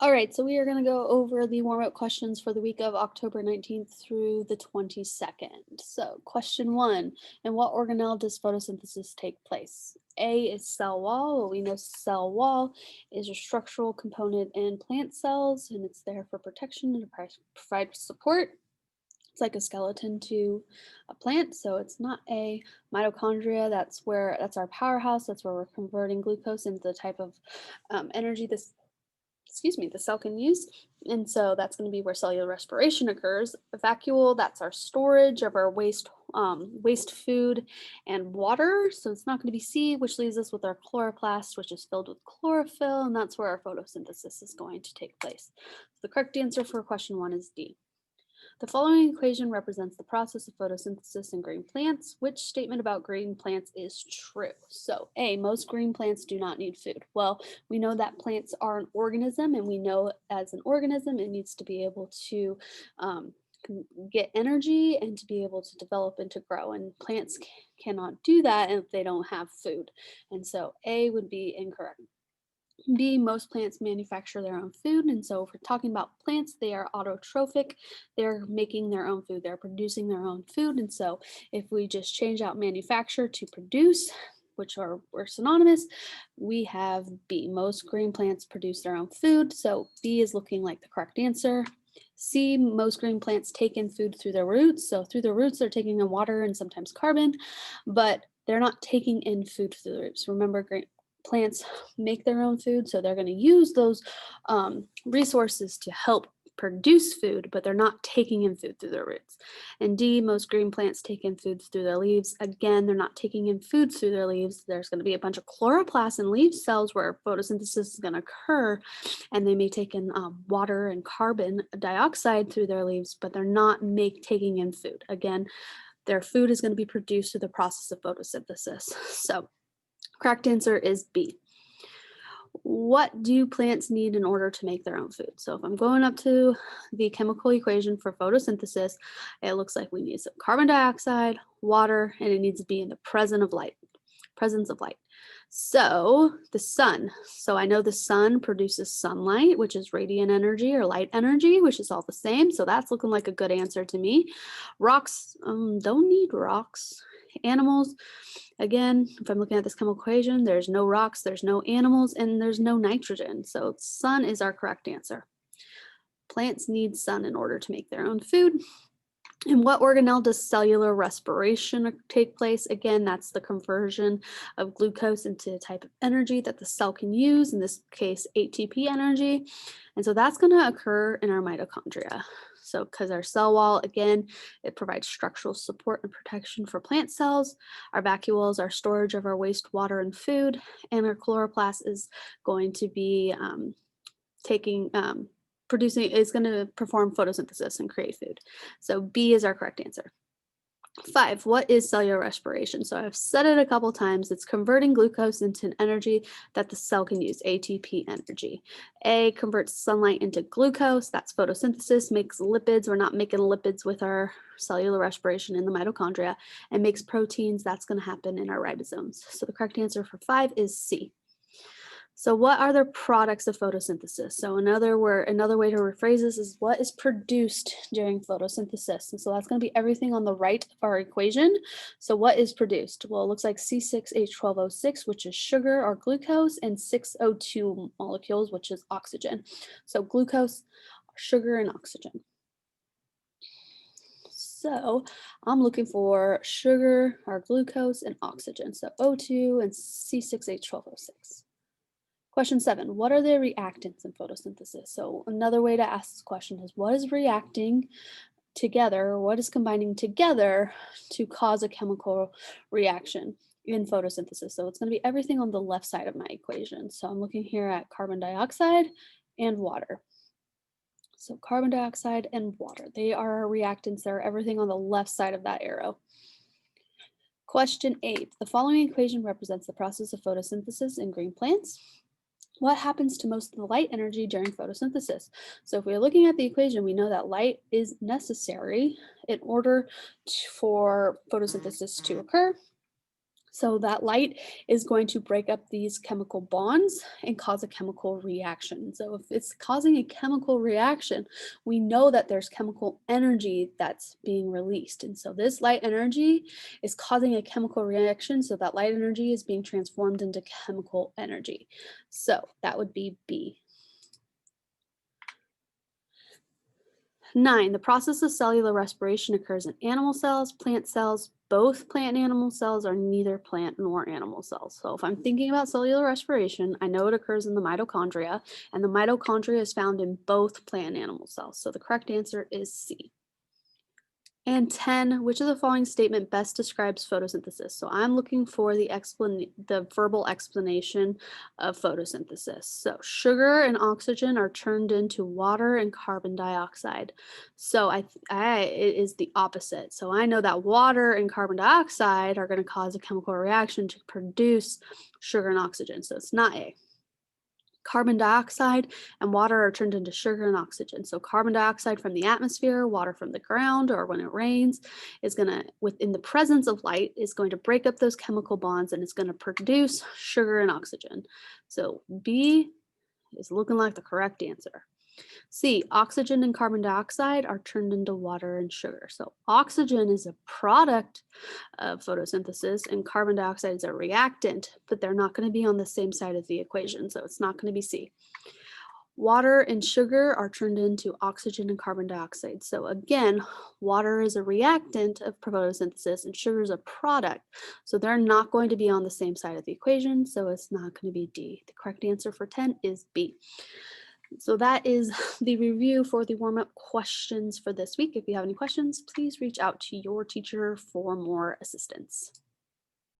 All right, so we are going to go over the warm-up questions for the week of October 19th through the 22nd. So, question one, in what organelle does photosynthesis take place? A is cell wall. Well, we know cell wall is a structural component in plant cells, and it's there for protection and to provide support. It's like a skeleton to a plant, so it's not a mitochondria. That's our powerhouse. That's where we're converting glucose into the type of energy the cell can use. And so that's going to be where cellular respiration occurs. A vacuole, that's our storage of our waste food and water. So it's not going to be C, which leaves us with our chloroplast, which is filled with chlorophyll, and that's where our photosynthesis is going to take place. So the correct answer for question one is D. The following equation represents the process of photosynthesis in green plants. Which statement about green plants is true? So, A, most green plants do not need food. Well, we know that plants are an organism, and we know as an organism it needs to be able to um, get energy and to be able to develop and to grow. And plants cannot do that if they don't have food. And so, A would be incorrect. B, most plants manufacture their own food. And so, if we're talking about plants, they are autotrophic. They're making their own food, they're producing their own food. And so, if we just change out manufacture to produce, which are we're synonymous, we have B. Most green plants produce their own food. So, B is looking like the correct answer. C, most green plants take in food through their roots. So, through the roots, they're taking in water and sometimes carbon, but they're not taking in food through the roots. Remember, plants make their own food, so they're going to use those resources to help produce food, but they're not taking in food through their roots. And D, most green plants take in food through their leaves. Again, they're not taking in food through their leaves. There's going to be a bunch of chloroplasts in leaf cells where photosynthesis is going to occur, and they may take in water and carbon dioxide through their leaves, but they're not taking in food. Again, their food is going to be produced through the process of photosynthesis. So correct answer is B. What do plants need in order to make their own food? So if I'm going up to the chemical equation for photosynthesis, it looks like we need some carbon dioxide, water, and it needs to be in the presence of light. So the sun. So I know the sun produces sunlight, which is radiant energy or light energy, which is all the same. So that's looking like a good answer to me. Rocks don't need rocks. Animals, again, if I'm looking at this chemical equation, there's no rocks, there's no animals, and there's no nitrogen. So sun is our correct answer. Plants need sun in order to make their own food. In what organelle does cellular respiration take place? Again, that's the conversion of glucose into a type of energy that the cell can use, in this case, ATP energy. And so that's going to occur in our mitochondria. So, because our cell wall, again, it provides structural support and protection for plant cells. Our vacuoles are storage of our wastewater and food, and our chloroplast is going to be taking producing is going to perform photosynthesis and create food. So B is our correct answer. 5, what is cellular respiration? So I've said it a couple times. It's converting glucose into an energy that the cell can use, ATP energy. A converts sunlight into glucose. That's photosynthesis. Makes lipids. We're not making lipids with our cellular respiration in the mitochondria. And makes proteins. That's going to happen in our ribosomes. So the correct answer for 5 is C. So what are the products of photosynthesis? So another way to rephrase this is what is produced during photosynthesis. And so that's going to be everything on the right of our equation. So what is produced? Well, it looks like C6H12O6, which is sugar or glucose, and 6O2 molecules, which is oxygen. So glucose, sugar, and oxygen. So I'm looking for sugar or glucose and oxygen. So O2 and C6H12O6. Question 7, what are the reactants in photosynthesis? So another way to ask this question is what is reacting together, or what is combining together to cause a chemical reaction in photosynthesis? So it's going to be everything on the left side of my equation. So I'm looking here at carbon dioxide and water. So carbon dioxide and water, they are reactants. They're everything on the left side of that arrow. Question 8, the following equation represents the process of photosynthesis in green plants. What happens to most of the light energy during photosynthesis? So if we're looking at the equation, we know that light is necessary in order for photosynthesis to occur. So that light is going to break up these chemical bonds and cause a chemical reaction. So if it's causing a chemical reaction, we know that there's chemical energy that's being released. And so this light energy is causing a chemical reaction. So that light energy is being transformed into chemical energy. So that would be B. 9. The process of cellular respiration occurs in animal cells, plant cells. Both plant and animal cells are neither plant nor animal cells. So if I'm thinking about cellular respiration, I know it occurs in the mitochondria, and the mitochondria is found in both plant and animal cells. So the correct answer is C. And 10, which of the following statement best describes photosynthesis? So I'm looking for the verbal explanation of photosynthesis. So sugar and oxygen are turned into water and carbon dioxide. So it is the opposite. So I know that water and carbon dioxide are going to cause a chemical reaction to produce sugar and oxygen. So it's not A. Carbon dioxide and water are turned into sugar and oxygen. So carbon dioxide from the atmosphere, water from the ground, or when it rains, is going to, within the presence of light, is going to break up those chemical bonds and it's going to produce sugar and oxygen. So B is looking like the correct answer. C, oxygen and carbon dioxide are turned into water and sugar. So oxygen is a product of photosynthesis and carbon dioxide is a reactant, but they're not going to be on the same side of the equation. So it's not going to be C. Water and sugar are turned into oxygen and carbon dioxide. So again, water is a reactant of photosynthesis and sugar is a product. So they're not going to be on the same side of the equation. So it's not going to be D. The correct answer for 10 is B. So that is the review for the warm-up questions for this week. If you have any questions, please reach out to your teacher for more assistance.